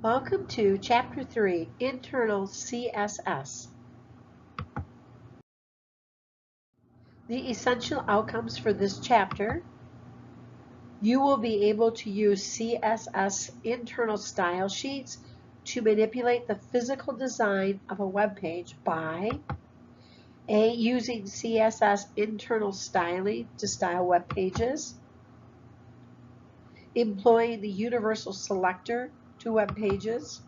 Welcome to Chapter 3, Internal CSS. The essential outcomes for this chapter: you will be able to use CSS internal style sheets to manipulate the physical design of a web page by using CSS internal styling to style web pages, employing the universal selector to web pages,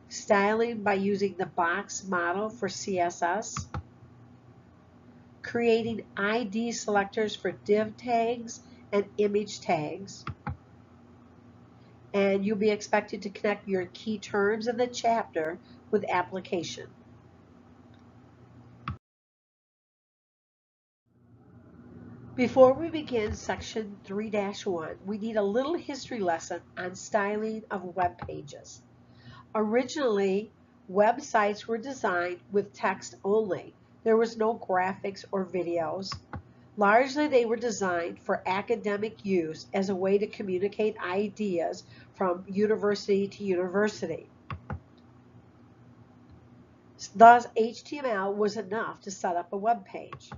styling by using the box model for CSS, creating ID selectors for div tags and image tags, and you'll be expected to connect your key terms in the chapter with application. Before we begin section 3-1, we need a little history lesson on styling of web pages. Originally, websites were designed with text only. There was no graphics or videos. Largely, they were designed for academic use as a way to communicate ideas from university to university. Thus, HTML was enough to set up a web page.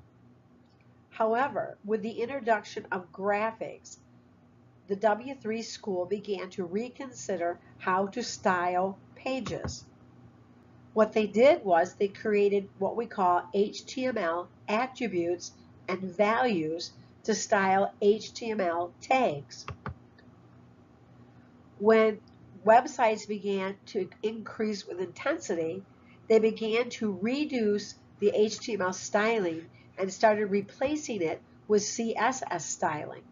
However, with the introduction of graphics, the W3 school began to reconsider how to style pages. What they did was they created what we call HTML attributes and values to style HTML tags. When websites began to increase with intensity, they began to reduce the HTML styling and started replacing it with CSS styling.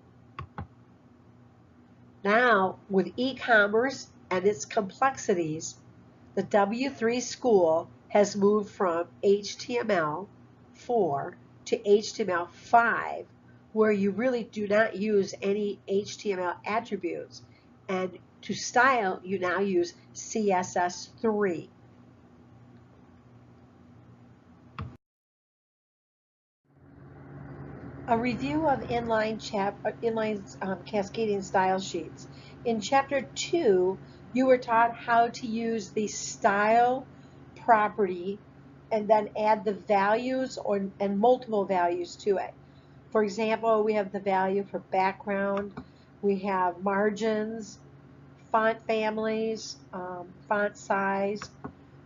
Now, with e-commerce and its complexities, the W3 school has moved from HTML4 to HTML5, where you really do not use any HTML attributes, and to style, you now use CSS3. A review of inline cascading style sheets. In Chapter 2, you were taught how to use the style property and then add the values and multiple values to it. For example, we have the value for background, we have margins, font families, font size.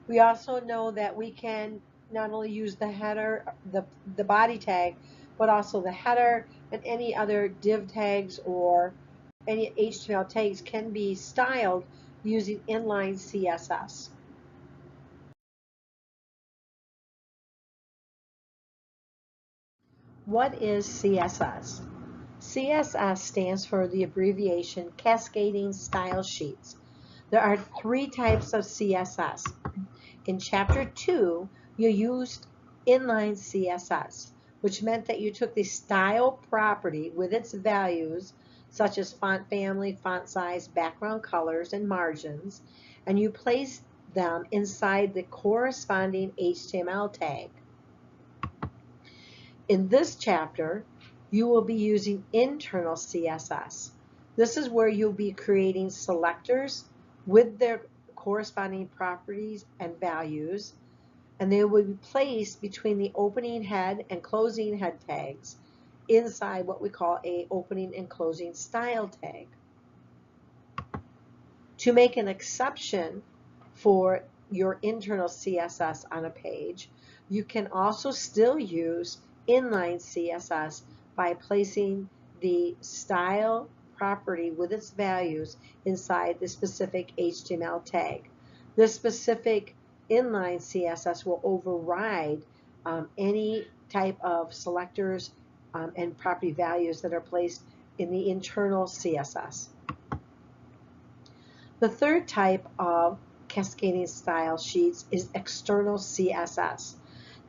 We also know that we can not only use the header, the body tag, but also the header, and any other div tags or any HTML tags can be styled using inline CSS. What is CSS? CSS stands for the abbreviation Cascading Style Sheets. There are 3 types of CSS. In Chapter 2, you used inline CSS, which meant that you took the style property with its values, such as font family, font size, background colors, and margins, and you placed them inside the corresponding HTML tag. In this chapter, you will be using internal CSS. This is where you'll be creating selectors with their corresponding properties and values, and they will be placed between the opening head and closing head tags inside what we call a opening and closing style tag. To make an exception for your internal CSS on a page, you can also still use inline CSS by placing the style property with its values inside the specific HTML tag. This specific inline CSS will override any type of selectors and property values that are placed in the internal CSS. The third type of cascading style sheets is external CSS.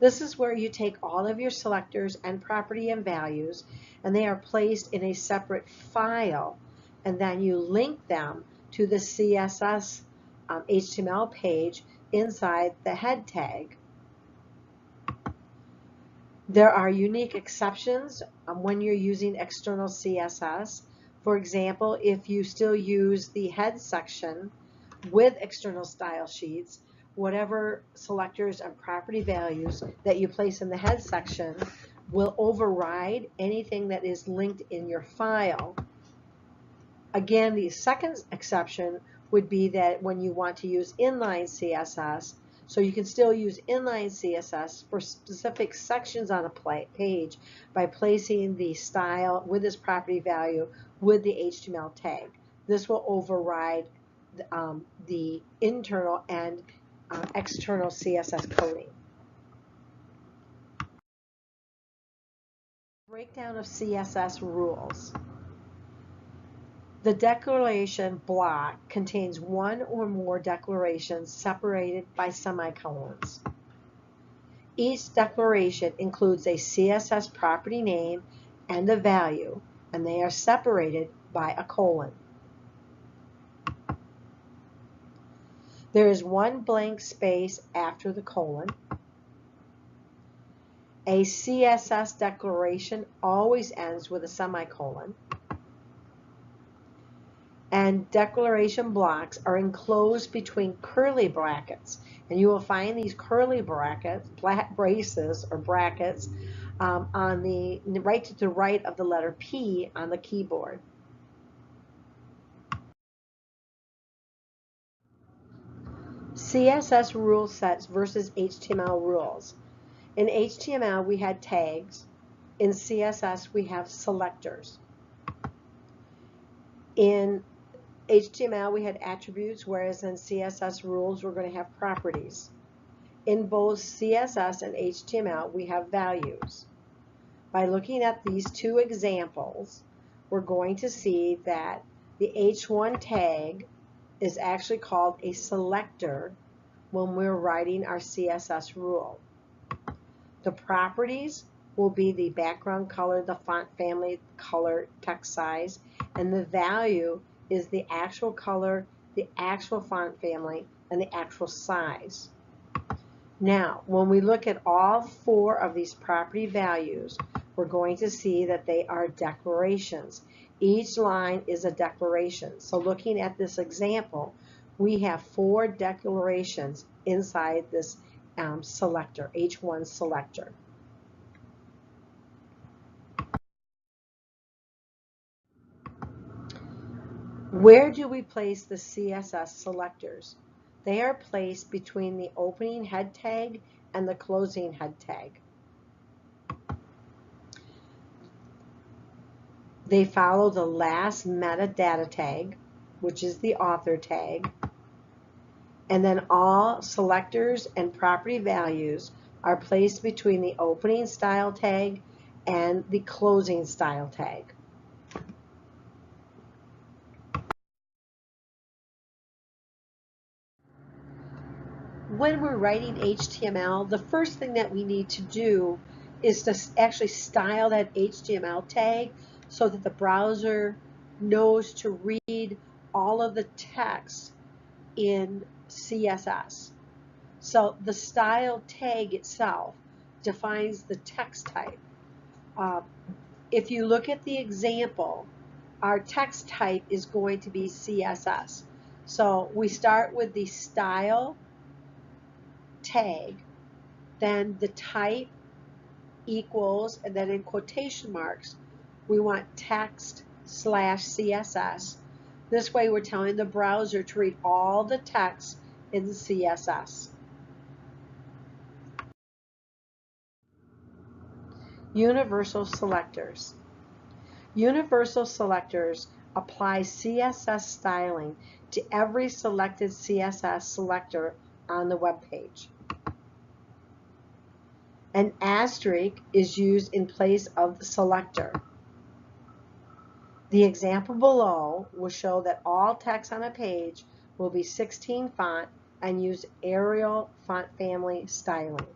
This is where you take all of your selectors and property and values, and they are placed in a separate file, and then you link them to the CSS HTML page inside the head tag. There are unique exceptions when you're using external CSS. For example, if you still use the head section, with external style sheets, whatever selectors and property values that you place in the head section will override anything that is linked in your file. Again, the second exception would be that when you want to use inline CSS, so you can still use inline CSS for specific sections on a page by placing the style with its property value with the HTML tag. This will override the internal and external CSS coding. Breakdown of CSS rules. The declaration block contains one or more declarations separated by semicolons. Each declaration includes a CSS property name and a value, and they are separated by a colon. There is one blank space after the colon. A CSS declaration always ends with a semicolon. And declaration blocks are enclosed between curly brackets. And you will find these curly brackets, braces or brackets, on the right to the right of the letter P on the keyboard. CSS rule sets versus HTML rules. In HTML, we had tags. In CSS, we have selectors. In HTML, we had attributes, whereas in CSS rules, we're going to have properties. In both CSS and HTML, we have values. By looking at these two examples, we're going to see that the H1 tag is actually called a selector when we're writing our CSS rule. The properties will be the background color, the font family, color, text size, and the value is the actual color, the actual font family, and the actual size. Now, when we look at all four of these property values, we're going to see that they are declarations. Each line is a declaration. So looking at this example, we have 4 declarations inside this selector, H1 selector. Where do we place the CSS selectors? They are placed between the opening head tag and the closing head tag. They follow the last metadata tag, which is the author tag, and then all selectors and property values are placed between the opening style tag and the closing style tag. When we're writing HTML, the first thing that we need to do is to actually style that HTML tag so that the browser knows to read all of the text in CSS. So the style tag itself defines the text type. If you look at the example, our text type is going to be CSS. So we start with the style tag, then the type equals, and then in quotation marks, we want text/CSS. This way we're telling the browser to read all the text in CSS. Universal selectors. Universal selectors apply CSS styling to every selected CSS selector on the web page. An asterisk is used in place of the selector. The example below will show that all text on a page will be 16 font and use Arial font family styling.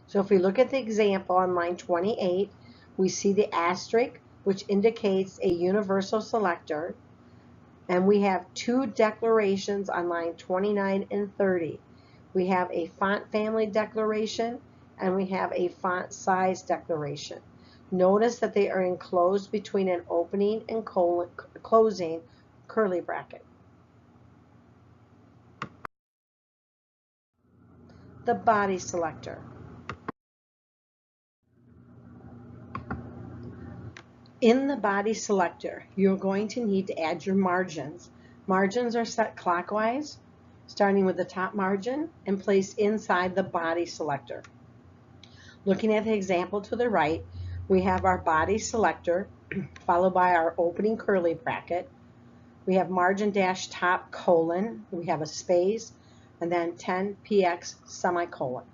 So if we look at the example on line 28, we see the asterisk, which indicates a universal selector. And we have 2 declarations on line 29 and 30. We have a font family declaration and we have a font size declaration. Notice that they are enclosed between an opening and closing curly bracket. The body selector. In the body selector, you're going to need to add your margins. Margins are set clockwise, starting with the top margin and placed inside the body selector. Looking at the example to the right, we have our body selector, followed by our opening curly bracket. We have margin dash top colon, we have a space, and then 10px semicolon.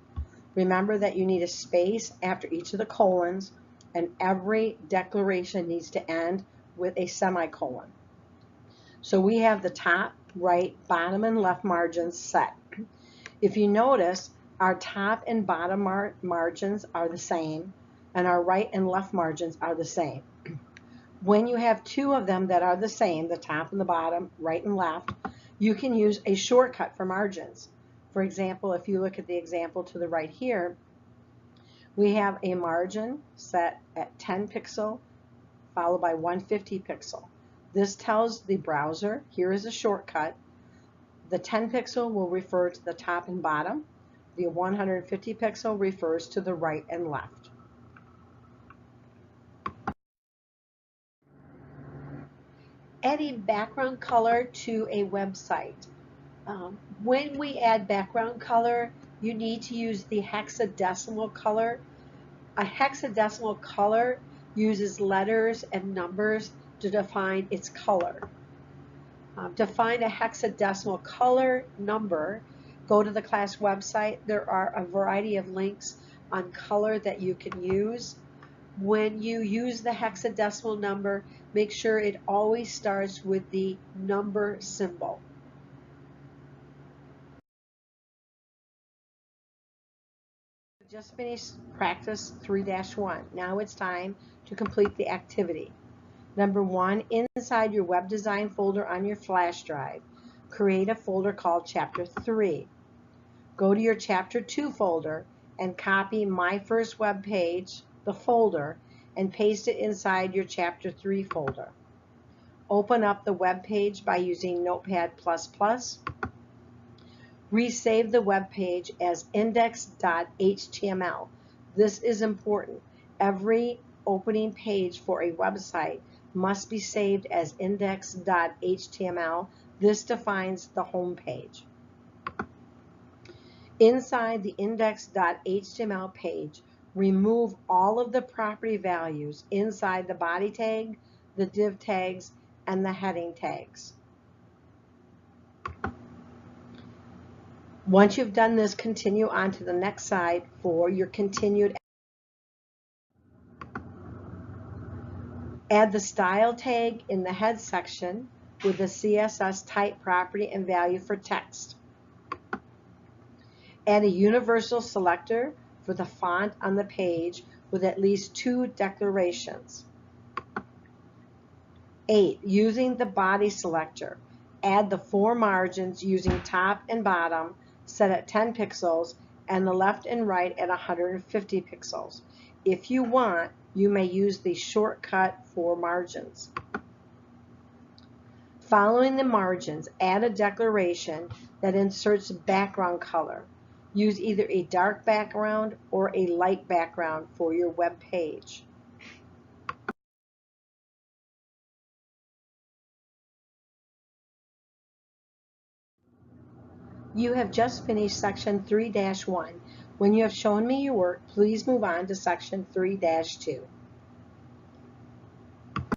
Remember that you need a space after each of the colons, and every declaration needs to end with a semicolon. So we have the top, right, bottom, and left margins set. If you notice, our top and bottom margins are the same, and our right and left margins are the same. When you have two of them that are the same, the top and the bottom, right and left, you can use a shortcut for margins. For example, if you look at the example to the right here, we have a margin set at 10 pixel followed by 150 pixel. This tells the browser, here is a shortcut. The 10 pixel will refer to the top and bottom. The 150 pixel refers to the right and left. Adding background color to a website. When we add background color, you need to use the hexadecimal color. A hexadecimal color uses letters and numbers to define its color. To find a hexadecimal color number, go to the class website. There are a variety of links on color that you can use. When you use the hexadecimal number, make sure it always starts with the number symbol. Just finished practice 3-1. Now it's time to complete the activity. Number 1, inside your web design folder on your flash drive, create a folder called Chapter 3. Go to your Chapter 2 folder and copy My First Web Page, the folder, and paste it inside your Chapter 3 folder. Open up the web page by using Notepad++. Resave the web page as index.html. This is important. Every opening page for a website must be saved as index.html. This defines the home page. Inside the index.html page, remove all of the property values inside the body tag, the div tags, and the heading tags. Once you've done this, continue on to the next side for your continued. Add the style tag in the head section with the CSS type property and value for text. Add a universal selector for the font on the page with at least 2 declarations. 8. Using the body selector, add the 4 margins using top and bottom set at 10 pixels and the left and right at 150 pixels. If you want, you may use the shortcut for margins. Following the margins, add a declaration that inserts background color. Use either a dark background or a light background for your web page. You have just finished section 3-1. When you have shown me your work, please move on to section 3-2.